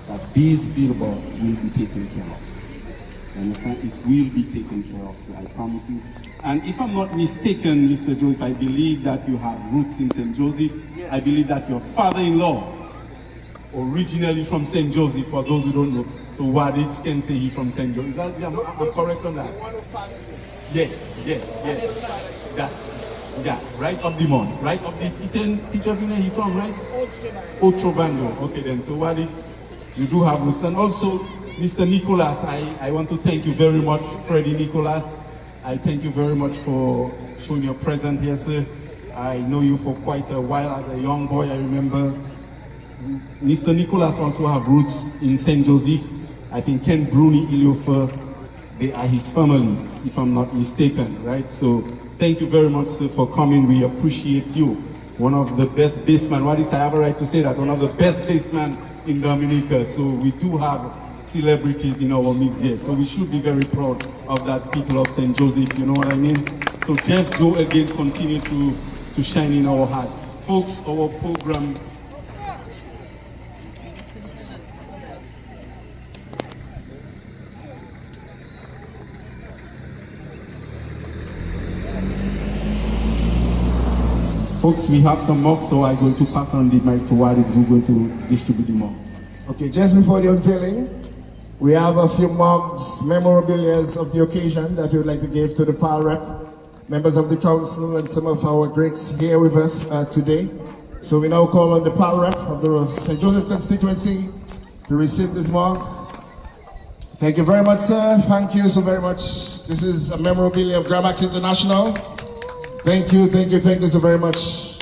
that these billboards will be taken care of. You understand? It will be taken care of, so I promise you. And if I'm not mistaken, Mr. Joseph, I believe that you have roots in St. Joseph. Yes. I believe that your father-in-law, originally from St. Joseph, for those who don't know. So Wadix can say he from St. Joseph. I'm correct on that? Yes. That's right up the mount, right up the teacher he from, right? Otrobando. Okay then, so Wadix, you do have roots. And also, Mr. Nicholas, I want to thank you very much, Freddie Nicholas. I thank you very much for showing your presence here, sir. I know you for quite a while as a young boy. I remember Mr. Nicholas also have roots in St. Joseph. I think Ken Bruni Iliofer, they are his family, if I'm not mistaken, right? So thank you very much, sir, for coming. We appreciate you. One of the best bassmen, what is I have a right to say that? One of the best bassmen in Dominica. So we do have celebrities in our mix here. So we should be very proud of that people of St. Joseph, you know what I mean? So Jeff Joe again continue to shine in our heart. Folks, our program Folks, we have some mugs, so I'm going to pass on the mic to Wadix, who's going to distribute the mugs. Okay, just before the unveiling, we have a few mugs, memorabilia of the occasion that we would like to give to the PAL rep, members of the council, and some of our greats here with us today. So we now call on the PAL rep of the St. Joseph constituency to receive this mug. Thank you very much, sir. Thank you so very much. This is a memorabilia of Grammacks International. Thank you so very much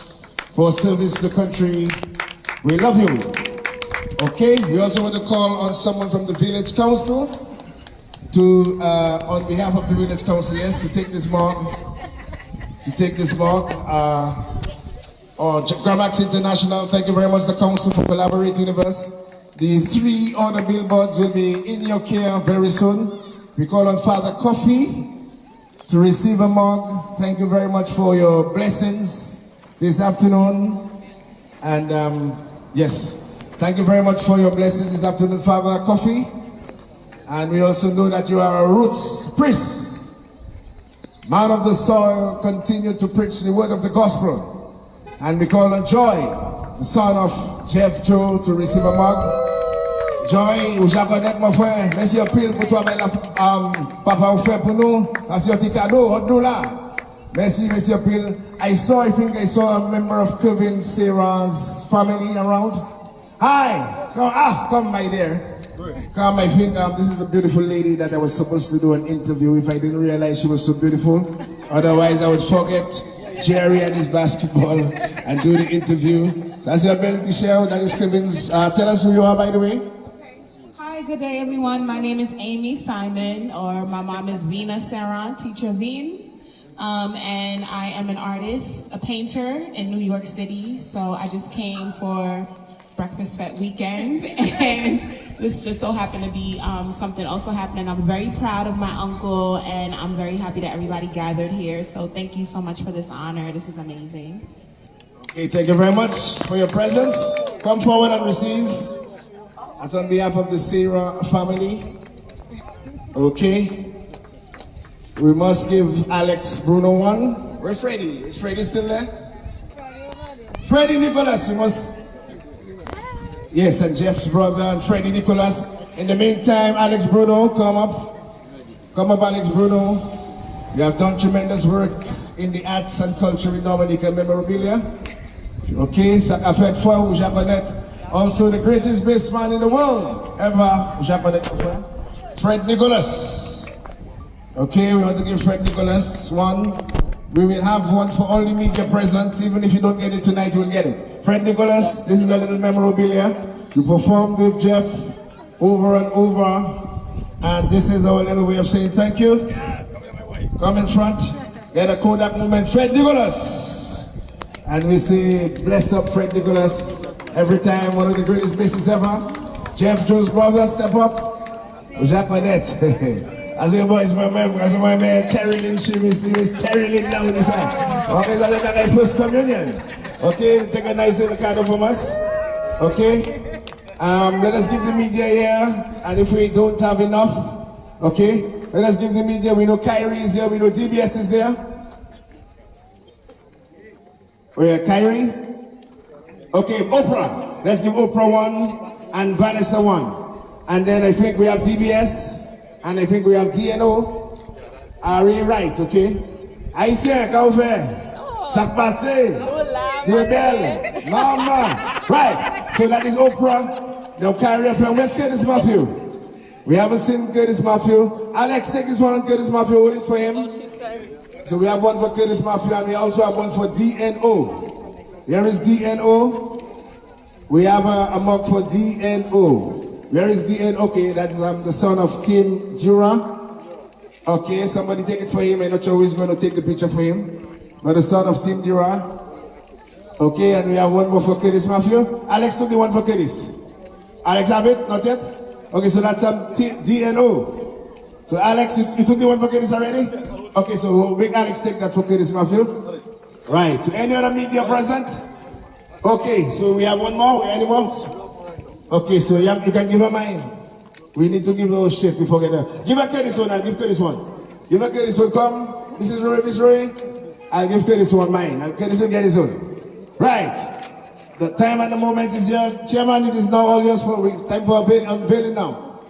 for service to the country. We love you. Okay, we also want to call on someone from the village council to, on behalf of the village council, yes, to take this mug, or Grammacks International. Thank you very much, the council, for collaborating with us. The 3 other billboards will be in your care very soon. We call on Father Coffee to receive a mug. Thank you very much for your blessings this afternoon. And yes, thank you very much for your blessings this afternoon, Father Coffee. And we also know that you are a roots priest, man of the soil. Continue to preach the word of the gospel. And we call on Joy, the son of Jeff Joe, to receive a mug. Joy, ou j'acconnais mon frère, merci un pile pour toi, papa ou fait pour nous, merci un petit cadeau, hot là. Merci un pile. I think I saw a member of Kevin Sarah's family around. Hi, come my dear. Come, I think this is a beautiful lady that I was supposed to do an interview if I didn't realize she was so beautiful. Otherwise I would forget Jerry and his basketball and do the interview. So as your ability to share, that is Kevin's. Tell us who you are, by the way. Hi, good day, everyone. My name is Amy Simon, or my mom is Vina Saran, teacher Veen. And I am an artist, a painter in New York City. So I just came for Breakfast Fest weekend, and this just so happened to be something also happening. I'm very proud of my uncle, and I'm very happy that everybody gathered here. So thank you so much for this honor. This is amazing. Okay, thank you very much for your presence. Come forward and receive. That's on behalf of the Sarah family. Okay. We must give Alex Bruno one. Where's Freddie? Is Freddie still there? Freddie Nicholas, we must. Yes, and Jeff's brother and Freddie Nicholas. In the meantime, Alex Bruno, come up. Come up, Alex Bruno. You have done tremendous work in the arts and culture in Dominica memorabilia. Okay, ça a fait foi ou japonais. Also the greatest bassman in the world ever, japonais. Fred Nicholas. Okay, we want to give Fred Nicholas one. We will have one for all the media present. Even if you don't get it tonight, you will get it. Fred Nicholas, this is a little memorabilia. You performed with Jeff over and over. And this is our little way of saying thank you. Come in front. Get a Kodak moment. Fred Nicholas. And we say, bless up Fred Nicholas. Every time, one of the greatest bassists ever. Jeff Joe's brother, step up. Japanette. As your boys remember, as my man Terry Lynn, she was Terry Lynn down this side. Okay, so let's have first communion. Okay, take a nice little card from us. Okay, let us give the media here, and if we don't have enough, okay, let us give the media. We know Kyrie is here, we know DBS is there. Where Kyrie? Okay, Oprah. Let's give Oprah one and Vanessa one, and then I think we have DBS. And I think we have DNO. Are we right, okay? Haïtien, qu'est-ce qu'on fait? Ça passe? Tu es belle? Maman. Right. So that is Oprah. Now Kyrie FM. Where's Curtis Matthew? We haven't seen Curtis Matthew. Alex, take this one on Curtis Matthew. Hold it for him. So we have one for Curtis Matthew, and we also have one for DNO. Here is DNO. We have a mug for DNO. Where is the end? Okay, that's the son of Tim Dura. Okay, somebody take it for him. I'm not sure who's going to take the picture for him. But the son of Tim Dura. Okay, and we have one more for Curtis Matthew. Alex took the one for Curtis. Alex have it? Not yet? Okay, so that's DNO. So Alex, you took the one for Curtis already? Okay, so we'll make Alex take that for Curtis Matthew. Right, so any other media present? Okay, so we have one more. Any more? Okay, so you can give her mine. We need to give her a shit before getting her. Give her Curtis one and give Curtis one. Give her Curtis one. Come, Mrs. Roy, Miss Roy. I'll give Curtis one mine. Curtis will get his own. Right. The time and the moment is here. Chairman, it is now all yours for time for unveiling now.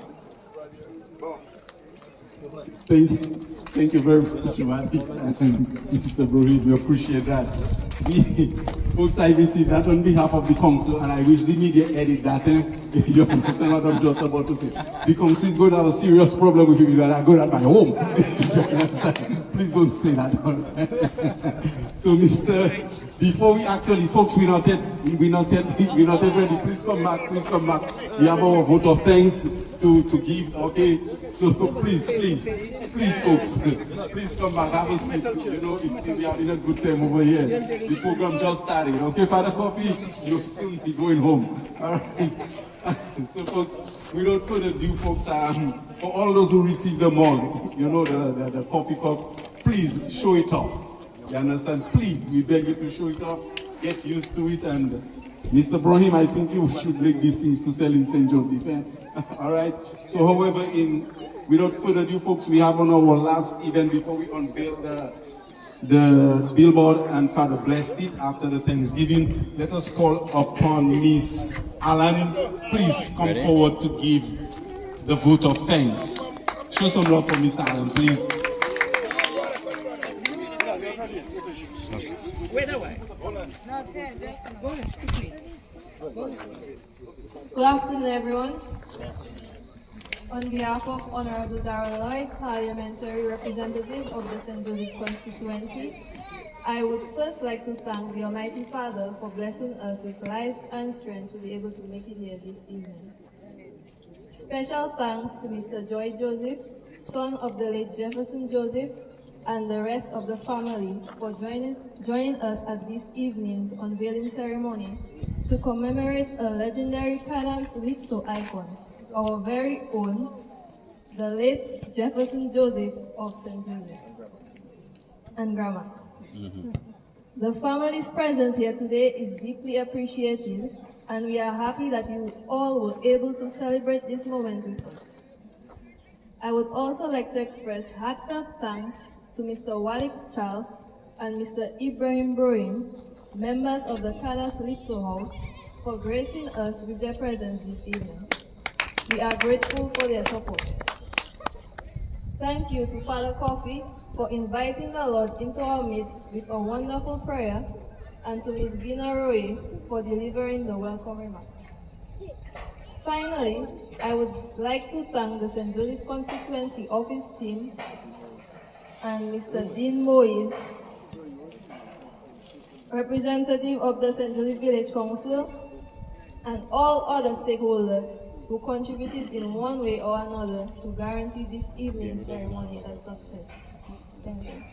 Thank you very much, Mr. Brohid. We appreciate that. Folks, I received that on behalf of the council, and I wish the media edit that. You understand what I'm just about to say? The council is going to have a serious problem with you that I go at my home. Please don't say that. So, before we actually, folks, we're not yet ready. Please come back. We have our vote of thanks to give. Okay, so please, folks, please come back. Have a seat. You know, we are having a good time over here. The program just started. Okay, Father Coffee, you'll soon be going home. All right. So, folks, without further ado, folks, for all those who receive the mug, you know, the coffee cup, please show it off. You understand? Please, we beg you to show it off. Get used to it. And Mr. Brohim, I think you should make these things to sell in St. Joseph. Eh? All right. So, however, without further ado, folks, we have on our last event before we unveil the billboard and Father blessed it after the Thanksgiving. Let us call upon Miss Alan. Please come forward to give the vote of thanks. Show some love for Miss Alan, please. Good afternoon, everyone. On behalf of Honorable Darrell Lloyd, Parliamentary Representative of the St. Joseph constituency, I would first like to thank the Almighty Father for blessing us with life and strength to be able to make it here this evening. Special thanks to Mr. Joy Joseph, son of the late Jefferson Joseph, and the rest of the family for joining us at this evening's unveiling ceremony to commemorate a legendary Cadence Calypso icon, our very own, the late Jefferson Joseph of St. Joseph and Grammacks. The family's presence here today is deeply appreciated, and we are happy that you all were able to celebrate this moment with us. I would also like to express heartfelt thanks to Mr. Walix Charles and Mr. Ibrahim Brohim, members of the Cadence Calypso House, for gracing us with their presence this evening. We are grateful for their support. Thank you to Father Coffee for inviting the Lord into our midst with a wonderful prayer, and to Ms. Vina Roy for delivering the welcome remarks. Finally, I would like to thank the St. Joseph constituency office team and Mr. Dean Moise, representative of the St. Joseph Village Council, and all other stakeholders who contributed in one way or another to guarantee this evening's ceremony a success. Thank you.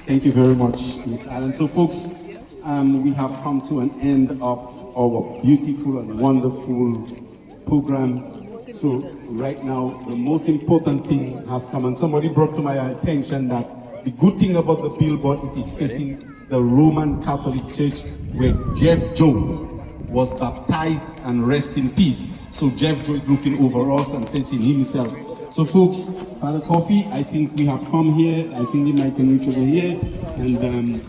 Thank you very much, Ms. Allen. So, folks, we have come to an end of our beautiful and wonderful program. So, right now, the most important thing has come, and somebody brought to my attention that the good thing about the billboard, it is facing the Roman Catholic Church where Jeff Joe was baptized and rest in peace. So Jeff Joe is looking over us and facing himself. So folks, Father Coffee, I think we have come here. I think they might reach over here. And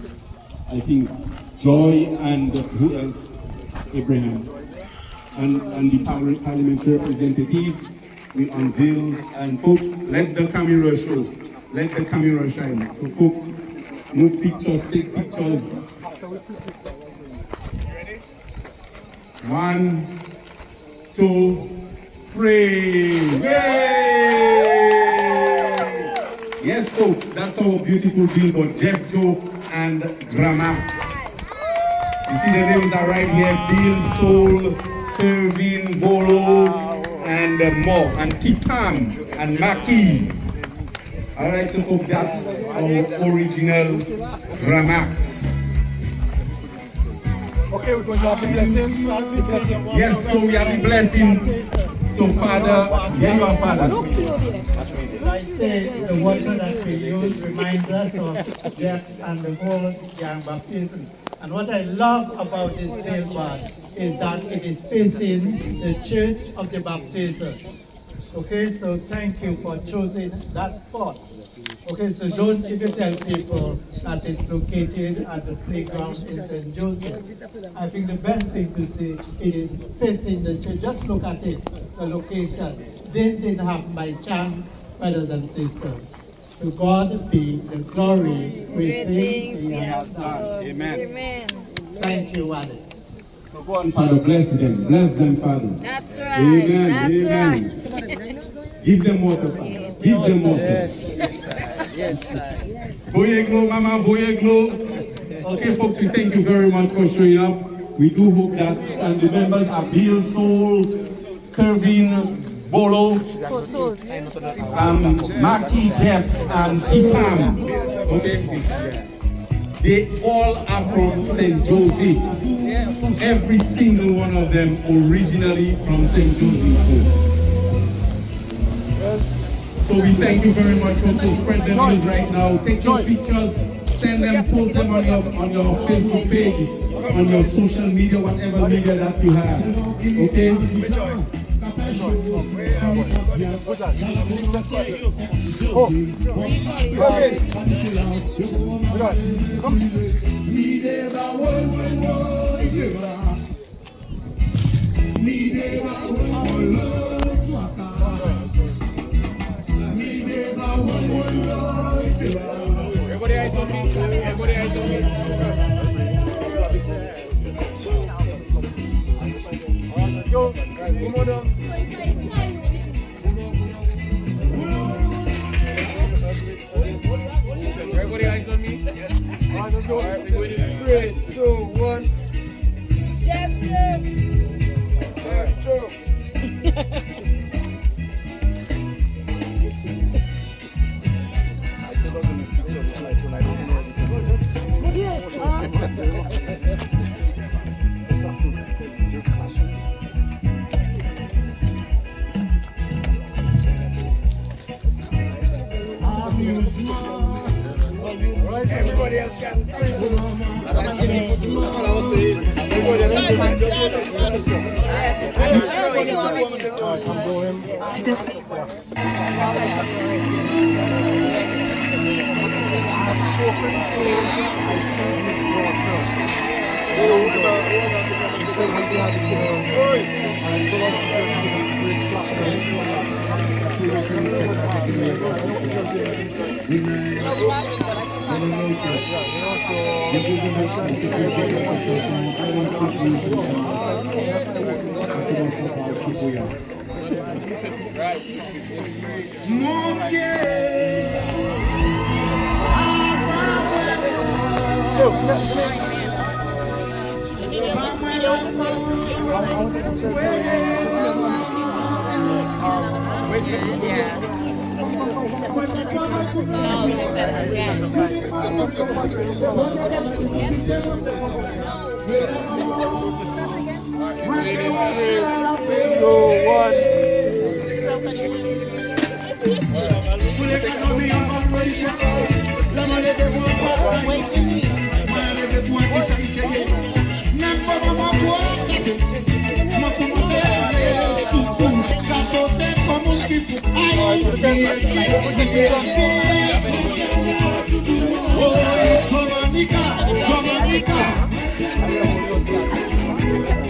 I think Joy and who else? Abraham. And the parliamentary representative will unveil. And folks, let the camera show. Let the camera shine. So folks, move pictures, take pictures. 1, 2, 3. Yay! Yes, folks, that's our beautiful billboard, Jeff Joe and Grammacks. You see the names are right here: Bill, Soul, Irvin, Bolo, and more, and Tipam, and Maki. All right, so folks, that's our original Grammacks. Okay, we're going to have the blessing. Yes, so we have the blessing. So, Father, here you are, Father. I say the water that we use reminds us of Jeff and the whole young baptism. And what I love about this billboard is that it is facing the Church of the Baptister. Okay, so thank you for choosing that spot. Okay, so don't even tell people that it's located at the playground in St. Joseph. I think the best thing to see is facing the church. Just look at it, the location. This didn't happen by chance, brothers and sisters. To God be the glory. Great things He has done. Amen. Amen. Thank you, Alex. So go on, Father, bless them, Father. That's right. Amen. That's Amen. right. Give them water, Father. Give them water. Yes. Boyeglo, Mama, Boyeglo. Okay, folks, we thank you very much for showing up. We do hope that and the members are Bill, Soul, Kervin, Bolo, Maki, Jeff, and Sipam. Okay. They all are from St. Joseph. Every single one of them originally from St. Joseph. So we thank you very much. Also spread the news right now. Take your pictures, send them, post them on your Facebook page, on your social media, whatever media that you have. Okay? Everybody eyes on me. Everybody eyes on me. Alright, let's go. Right, one more down. Everybody eyes on me. Yes. Alright, let's go. Alright, we're going in 3, 2, 1. Jeff. Alright, Joe. Everybody else can free to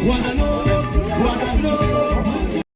Wanna know